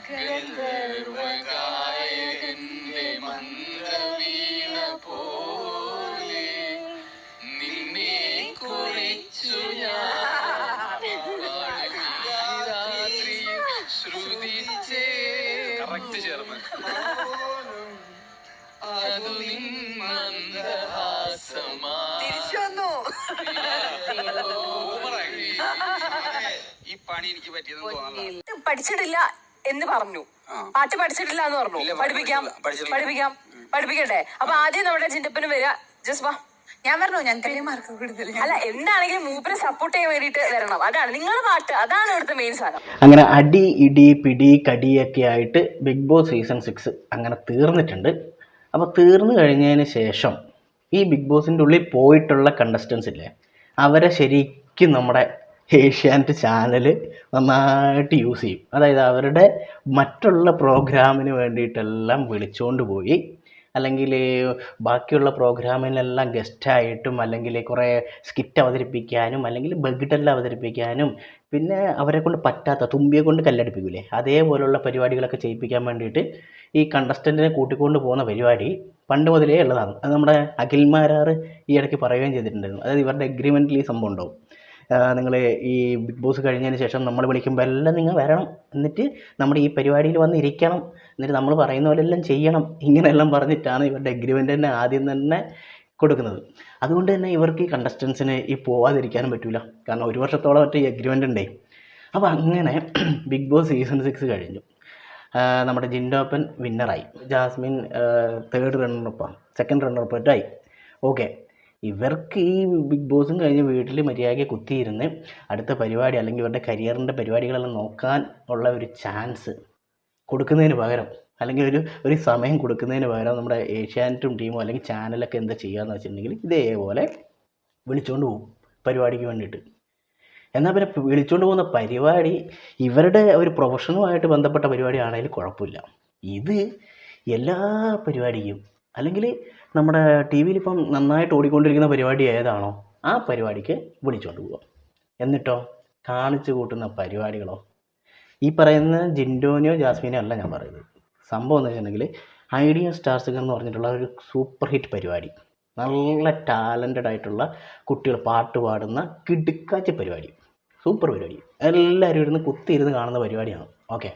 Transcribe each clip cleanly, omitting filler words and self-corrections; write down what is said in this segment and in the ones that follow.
ഗന്ധർവഗായകന്റെ മന്ത്രവീണ പോലെ നിന്നെ കുറിച്ചു ഞാൻ ശ്രുതിച്ചേ കറക്റ്റ് ചേർന്ന് അതു നിൻ മന്ദഹാസമാ തിരിച്ചു വന്നു. ഈ പണി എനിക്ക് പറ്റിയതെന്ന് തോന്നുന്നു. പഠിച്ചിട്ടില്ല എന്ന് പറഞ്ഞു, പാട്ട് പഠിച്ചിട്ടില്ല എന്ന് പറഞ്ഞു. പഠിപ്പിക്കട്ടെ. അപ്പൊ ആദ്യം നമ്മുടെ ചിന്തപ്പന് വരിക. ജസ്റ്റ് വാ. ഞാൻ പറഞ്ഞു ഞാൻ മാർക്ക് കൊടുത്തില്ല. അല്ല, എന്താണെങ്കിലും മൂപ്പരെ സപ്പോർട്ട് ചെയ്യാൻ വേണ്ടിട്ട് വരണം. അതാണ് നിങ്ങളുടെ പാട്ട്, അതാണ് ഇവിടുത്തെ മെയിൻ സാധനം. അങ്ങനെ അടി ഇടി പിടി കടിയൊക്കെ ആയിട്ട് ബിഗ് ബോസ് സീസൺ 6 അങ്ങനെ തീർന്നിട്ടുണ്ട്. അപ്പോൾ തീർന്നു കഴിഞ്ഞതിന് ശേഷം ഈ ബിഗ് ബോസിൻ്റെ ഉള്ളിൽ പോയിട്ടുള്ള കണ്ടസ്റ്റൻസ് ഇല്ലേ, അവരെ ശരിക്കും നമ്മുടെ ഏഷ്യാനെറ്റ് ചാനൽ നന്നായിട്ട് യൂസ് ചെയ്യും. അതായത് അവരുടെ മറ്റുള്ള പ്രോഗ്രാമിന് വേണ്ടിയിട്ടെല്ലാം വിളിച്ചുകൊണ്ട് പോയി, അല്ലെങ്കിൽ ബാക്കിയുള്ള പ്രോഗ്രാമിനെല്ലാം ഗസ്റ്റായിട്ടും, അല്ലെങ്കിൽ കുറേ സ്കിറ്റ് അവതരിപ്പിക്കാനും, അല്ലെങ്കിൽ ബഗിട്ടെല്ലാം അവതരിപ്പിക്കാനും, പിന്നെ അവരെ കൊണ്ട് പറ്റാത്ത തുമ്പിയെ കൊണ്ട് കല്ലടിപ്പിക്കൂലേ, അതേപോലുള്ള പരിപാടികളൊക്കെ ചെയ്യിപ്പിക്കാൻ വേണ്ടിയിട്ട് ഈ കണ്ടസ്റ്റൻറ്റിനെ കൂട്ടിക്കൊണ്ട് പോകുന്ന പരിപാടി പണ്ട് മുതലേ ഉള്ളതാണ്. അത് നമ്മുടെ അഖിൽമാരാർ ഈ ഇടയ്ക്ക് പറയുകയും ചെയ്തിട്ടുണ്ടായിരുന്നു. അതായത് ഇവരുടെ എഗ്രിമെൻറ്റിൽ ഈ സംഭവം ഉണ്ടാവും. നിങ്ങൾ ഈ ബിഗ് ബോസ് കഴിഞ്ഞതിന് ശേഷം നമ്മൾ വിളിക്കുമ്പോൾ എല്ലാം നിങ്ങൾ വരണം, എന്നിട്ട് നമ്മുടെ ഈ പരിപാടിയിൽ വന്നിരിക്കണം, എന്നിട്ട് നമ്മൾ പറയുന്ന പോലെ എല്ലാം ചെയ്യണം, ഇങ്ങനെയെല്ലാം പറഞ്ഞിട്ടാണ് ഇവരുടെ എഗ്രിമെൻ്റ് തന്നെ ആദ്യം തന്നെ കൊടുക്കുന്നത്. അതുകൊണ്ട് തന്നെ ഇവർക്ക് ഈ കണ്ടസ്റ്റൻസിന് ഈ പോവാതിരിക്കാനും പറ്റില്ല. കാരണം 1 വർഷത്തോളം മറ്റേ ഈ എഗ്രിമെൻ്റ് ഉണ്ടേ. അപ്പോൾ അങ്ങനെ ബിഗ് ബോസ് സീസൺ 6 കഴിഞ്ഞു. നമ്മുടെ ജിൻഡോപ്പൻ വിന്നറായി, ജാസ്മിൻ സെക്കൻഡ് റണ്ണറപ്പായി. ഓക്കെ, ഇവർക്ക് ഈ ബിഗ് ബോസും കഴിഞ്ഞ് വീട്ടിൽ മര്യാദയ്ക്ക് കുത്തിയിരുന്ന് അടുത്ത പരിപാടി അല്ലെങ്കിൽ ഇവരുടെ കരിയറിൻ്റെ പരിപാടികളെല്ലാം നോക്കാൻ ഉള്ള ഒരു ചാൻസ് കൊടുക്കുന്നതിന് പകരം, അല്ലെങ്കിൽ ഒരു സമയം കൊടുക്കുന്നതിന് പകരം നമ്മുടെ ഏഷ്യാനെറ്റും ടീമോ അല്ലെങ്കിൽ ചാനലൊക്കെ എന്താ ചെയ്യുകയെന്ന് വെച്ചിട്ടുണ്ടെങ്കിൽ ഇതേപോലെ വിളിച്ചുകൊണ്ട് പോകും പരിപാടിക്ക് വേണ്ടിയിട്ട്. എന്നാൽ പിന്നെ വിളിച്ചുകൊണ്ട് പോകുന്ന പരിപാടി ഇവരുടെ ഒരു പ്രൊഫഷനുമായിട്ട് ബന്ധപ്പെട്ട പരിപാടിയാണെങ്കിലും കുഴപ്പമില്ല. ഇത് എല്ലാ പരിപാടിക്കും, അല്ലെങ്കിൽ നമ്മുടെ ടി വിയിലിപ്പം നന്നായിട്ട് ഓടിക്കൊണ്ടിരിക്കുന്ന പരിപാടി ഏതാണോ ആ പരിപാടിക്ക് വിളിച്ചുകൊണ്ട് പോവുക. എന്നിട്ടോ കാണിച്ചു കൂട്ടുന്ന പരിപാടികളോ, ഈ പറയുന്ന ജിൻഡോനെയോ ജാസ്മിനെയോ അല്ല ഞാൻ പറയുന്നത്. സംഭവം എന്ന് വെച്ചിട്ടുണ്ടെങ്കിൽ ഐഡിയ സ്റ്റാർ സിംഗർ എന്ന് പറഞ്ഞിട്ടുള്ള ഒരു സൂപ്പർ ഹിറ്റ് പരിപാടി, നല്ല ടാലൻറ്റഡ് ആയിട്ടുള്ള കുട്ടികൾ പാട്ട് പാടുന്ന കിടുക്കാച്ച പരിപാടി, സൂപ്പർ പരിപാടി, എല്ലാവരും ഇരുന്ന് കുത്തിയിരുന്ന് കാണുന്ന പരിപാടിയാണ്. ഓക്കെ,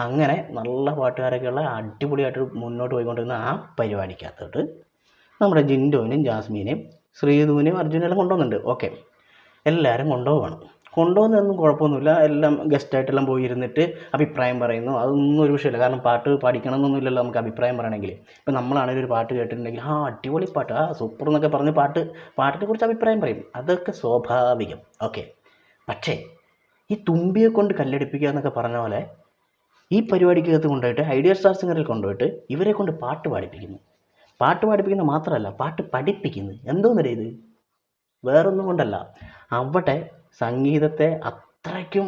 അങ്ങനെ നല്ല പാട്ടുകാരൊക്കെയുള്ള അടിപൊളിയായിട്ട് മുന്നോട്ട് പോയിക്കൊണ്ടിരുന്ന ആ പരിപാടിക്കകത്തോട്ട് നമ്മുടെ ജിൻഡോനും ജാസ്മിനെയും ശ്രീധുവിനെയും അർജുനെല്ലാം കൊണ്ടുവന്നുണ്ട്. ഓക്കെ, എല്ലാവരും കൊണ്ടുപോകുന്നതൊന്നും കുഴപ്പമൊന്നുമില്ല. എല്ലാം ഗസ്റ്റായിട്ടെല്ലാം പോയി ഇരുന്നിട്ട് അഭിപ്രായം പറയുന്നു, അതൊന്നും ഒരു വിഷയമില്ല. കാരണം പാട്ട് പഠിക്കണം എന്നൊന്നുമില്ലല്ലോ നമുക്ക് അഭിപ്രായം പറയണമെങ്കിൽ. ഇപ്പം നമ്മളാണെങ്കിൽ ഒരു പാട്ട് കേട്ടിട്ടുണ്ടെങ്കിൽ അടിപൊളി പാട്ട്, സൂപ്പർ എന്നൊക്കെ പറഞ്ഞ് പാട്ടിനെ കുറിച്ച് അഭിപ്രായം പറയും, അതൊക്കെ സ്വാഭാവികം. ഓക്കെ, പക്ഷേ ഈ തുമ്പിയെ കൊണ്ട് കല്ലടിപ്പിക്കുക എന്നൊക്കെ പറഞ്ഞ പോലെ ഈ പരിപാടിക്കകത്ത് കൊണ്ടുപോയിട്ട് ഐഡിയ സ്റ്റാർ സിംഗറിൽ കൊണ്ടുപോയിട്ട് ഇവരെ കൊണ്ട് പാട്ട് പാടിപ്പിക്കുന്നു മാത്രമല്ല പാട്ട് പഠിപ്പിക്കുന്നു. എന്തോന്നല്ലേ ഇത്? വേറൊന്നും കൊണ്ടല്ല, അവിടെ സംഗീതത്തെ അത്രയ്ക്കും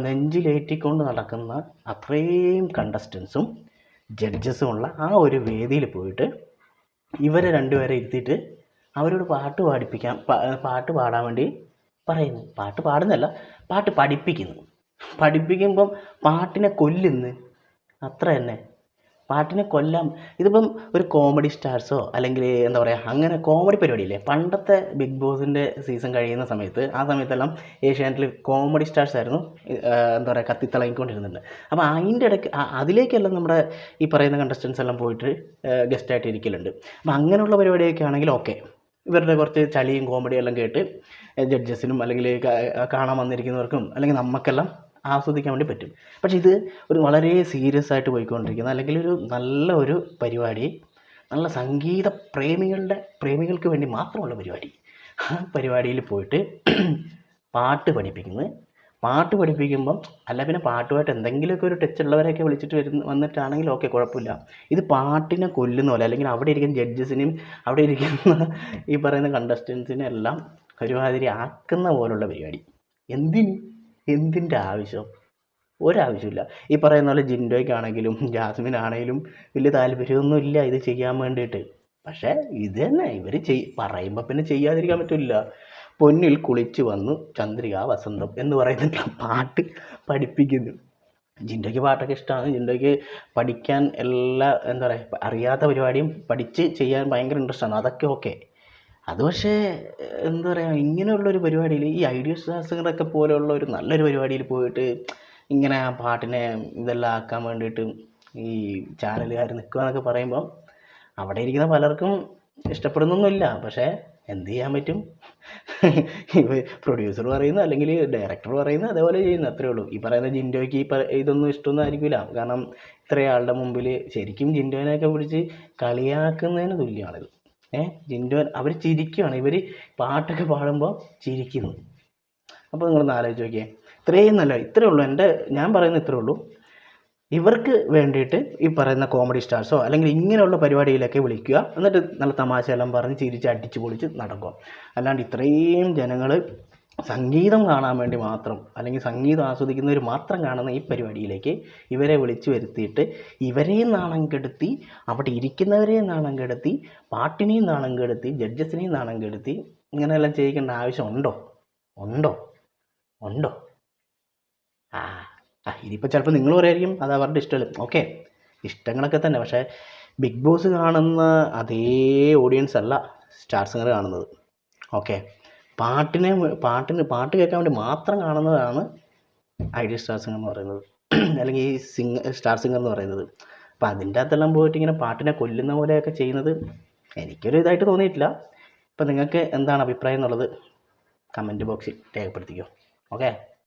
നെഞ്ചിലേറ്റിക്കൊണ്ട് നടക്കുന്ന അത്രയും കണ്ടസ്റ്റൻസും ജഡ്ജസും ഉള്ള ആ ഒരു വേദിയിൽ പോയിട്ട് ഇവരെ രണ്ടുപേരെ ഇരുത്തിയിട്ട് അവരോട് പാട്ട് പാടാൻ വേണ്ടി പറയുന്നു. പാട്ട് പാടുന്നല്ല, പാട്ട് പഠിപ്പിക്കുമ്പം പാട്ടിനെ കൊല്ലുന്നു, അത്ര തന്നെ. പാട്ടിനെ കൊല്ലാം. ഇതിപ്പം ഒരു കോമഡി സ്റ്റാർസോ അല്ലെങ്കിൽ എന്താ പറയുക, അങ്ങനെ കോമഡി പരിപാടിയില്ലേ, പണ്ടത്തെ ബിഗ് ബോസിൻ്റെ സീസൺ കഴിയുന്ന സമയത്ത്, ആ സമയത്തെല്ലാം ഏഷ്യാനെറ്റിൽ കോമഡി സ്റ്റാർസ് ആയിരുന്നു എന്താ പറയുക കത്തിത്തിളങ്ങിക്കൊണ്ടിരുന്നുണ്ട്. അപ്പോൾ അതിൻ്റെ ഇടയ്ക്ക് അതിലേക്കെല്ലാം നമ്മുടെ ഈ പറയുന്ന കണ്ടസ്റ്റൻസ് എല്ലാം പോയിട്ട് ഗസ്റ്റായിട്ട് ഇരിക്കലുണ്ട്. അപ്പോൾ അങ്ങനെയുള്ള പരിപാടിയൊക്കെ ആണെങ്കിൽ ഓക്കെ, ഇവരുടെ കുറച്ച് ചളിയും കോമഡിയും എല്ലാം കേട്ട് ജഡ്ജസിനും അല്ലെങ്കിൽ കാണാൻ വന്നിരിക്കുന്നവർക്കും അല്ലെങ്കിൽ നമുക്കെല്ലാം ആസ്വദിക്കാൻ വേണ്ടി പറ്റും. പക്ഷേ ഇത് ഒരു വളരെ സീരിയസ് ആയിട്ട് പോയിക്കൊണ്ടിരിക്കുന്ന, അല്ലെങ്കിൽ നല്ല ഒരു പരിപാടി, നല്ല സംഗീത പ്രേമികൾക്ക് വേണ്ടി മാത്രമുള്ള പരിപാടി. ആ പരിപാടിയിൽ പോയിട്ട് പാട്ട് പഠിപ്പിക്കുമ്പം അല്ല പിന്നെ പാട്ടുമായിട്ട് എന്തെങ്കിലുമൊക്കെ ഒരു ടച്ച് ഉള്ളവരെയൊക്കെ വിളിച്ചിട്ട് വന്നിട്ടാണെങ്കിൽ ഓക്കെ, കുഴപ്പമില്ല. ഇത് പാട്ടിനെ കൊല്ലുന്ന പോലെ, അല്ലെങ്കിൽ അവിടെ ഇരിക്കുന്ന ജഡ്ജസിനെയും അവിടെ ഇരിക്കുന്ന ഈ പറയുന്ന കണ്ടസ്റ്റൻസിനെ എല്ലാം ഒരുമാതിരി ആക്കുന്ന പോലുള്ള പരിപാടി. എന്തിൻ്റെ ആവശ്യം? ഒരാവശ്യമില്ല. ഈ പറയുന്ന പോലെ ജിൻഡോയ്ക്കാണെങ്കിലും ജാസ്മിനാണെങ്കിലും വലിയ താല്പര്യമൊന്നുമില്ല ഇത് ചെയ്യാൻ വേണ്ടിയിട്ട്. പക്ഷേ ഇത് തന്നെ ഇവർ പറയുമ്പോൾ പിന്നെ ചെയ്യാതിരിക്കാൻ പറ്റില്ല. പൊന്നിൽ കുളിച്ചു വന്നു ചന്ദ്രിക വസന്തം എന്ന് പറയുന്നിട്ട് പാട്ട് പഠിപ്പിക്കുന്നു. ജിൻഡോയ്ക്ക് പാട്ടൊക്കെ ഇഷ്ടമാണ്. ജിൻഡോയ്ക്ക് പഠിക്കാൻ എല്ലാ എന്താ പറയുക അറിയാത്ത പരിപാടിയും പഠിച്ച് ചെയ്യാൻ ഭയങ്കര ഇൻട്രസ്റ്റാണ്. അതൊക്കെ ഓക്കെ. അത് പക്ഷേ എന്താ പറയുക ഇങ്ങനെയുള്ളൊരു പരിപാടിയിൽ ഈ ഐഡിയ സ്റ്റാർസിങ്ങറൊക്കെ പോലെയുള്ള ഒരു നല്ലൊരു പരിപാടിയിൽ പോയിട്ട് ഇങ്ങനെ ആ പാട്ടിനെ ഇതെല്ലാം ആക്കാൻ വേണ്ടിയിട്ട് ഈ ചാനലുകാർ നിൽക്കുക എന്നൊക്കെ പറയുമ്പോൾ അവിടെ ഇരിക്കുന്ന പലർക്കും ഇഷ്ടപ്പെടുന്നൊന്നുമില്ല. പക്ഷേ എന്ത് ചെയ്യാൻ പറ്റും? പ്രൊഡ്യൂസർ പറയുന്നു അല്ലെങ്കിൽ ഡയറക്ടർ പറയുന്നു, അതേപോലെ ചെയ്യുന്നു, അത്രേ ഉള്ളൂ. ഈ പറയുന്ന ജിൻഡോയ്ക്ക് ഇതൊന്നും ഇഷ്ടമൊന്നും ആയിരിക്കില്ല. കാരണം ഇത്രയാളുടെ മുമ്പിൽ ശരിക്കും ജിൻഡോനെയൊക്കെ പിടിച്ച് കളിയാക്കുന്നതിന് തുല്യമാണിത്. ജിൻഡോ അവർ ചിരിക്കുകയാണ്, ഇവർ പാട്ടൊക്കെ പാടുമ്പോൾ ചിരിക്കുന്നു. അപ്പോൾ നിങ്ങളൊന്ന് ആലോചിച്ച് നോക്കിയേ. ഇത്രയും നല്ല ഇത്രയേ ഉള്ളൂ ഞാൻ പറയുന്നത് ഇത്രയേ ഉള്ളൂ. ഇവർക്ക് വേണ്ടിയിട്ട് ഈ പറയുന്ന കോമഡി സ്റ്റാർസോ അല്ലെങ്കിൽ ഇങ്ങനെയുള്ള പരിപാടിയിലൊക്കെ വിളിക്കുക, എന്നിട്ട് നല്ല തമാശയെല്ലാം പറഞ്ഞ് ചിരിച്ച് അടിച്ച് പൊളിച്ച് നടക്കുക. അല്ലാണ്ട് ഇത്രയും ജനങ്ങൾ സംഗീതം കാണാൻ വേണ്ടി മാത്രം അല്ലെങ്കിൽ സംഗീതം ആസ്വദിക്കുന്നവർ മാത്രം കാണുന്ന ഈ പരിപാടിയിലേക്ക് ഇവരെ വിളിച്ചു വരുത്തിയിട്ട് ഇവരെയും നാണം കെടുത്തി, അവിടെ ഇരിക്കുന്നവരെയും നാണം കെടുത്തി, പാട്ടിനെയും നാണം കെടുത്തി, ജഡ്ജസിനെയും നാണം കെടുത്തി ഇങ്ങനെയെല്ലാം ചെയ്യിക്കേണ്ട ആവശ്യം ഉണ്ടോ? ഇതിപ്പോൾ ചിലപ്പോൾ നിങ്ങൾ പറയായിരിക്കും അത് അവരുടെ ഇഷ്ടമല്ല. ഓക്കെ, ഇഷ്ടങ്ങളൊക്കെ തന്നെ. പക്ഷേ ബിഗ് ബോസ് കാണുന്ന അതേ ഓഡിയൻസ് അല്ല സ്റ്റാർ സിംഗർ കാണുന്നത്. ഓക്കെ, പാട്ട് കേൾക്കാൻ വേണ്ടി മാത്രം കാണുന്നതാണ് ഐഡിയ സ്റ്റാർ സിംഗർ എന്ന് പറയുന്നത്, അല്ലെങ്കിൽ ഈ സ്റ്റാർ സിംഗർ എന്ന് പറയുന്നത്. അപ്പോൾ അതിൻ്റെ അകത്തെല്ലാം പോയിട്ട് ഇങ്ങനെ പാട്ടിനെ കൊല്ലുന്ന പോലെയൊക്കെ ചെയ്യുന്നത് എനിക്കൊരു ഇതായിട്ട് തോന്നിയിട്ടില്ല. അപ്പോൾ നിങ്ങൾക്ക് എന്താണ് അഭിപ്രായം എന്നുള്ളത് കമൻറ്റ് ബോക്സിൽ രേഖപ്പെടുത്തിക്കോ. ഓക്കെ.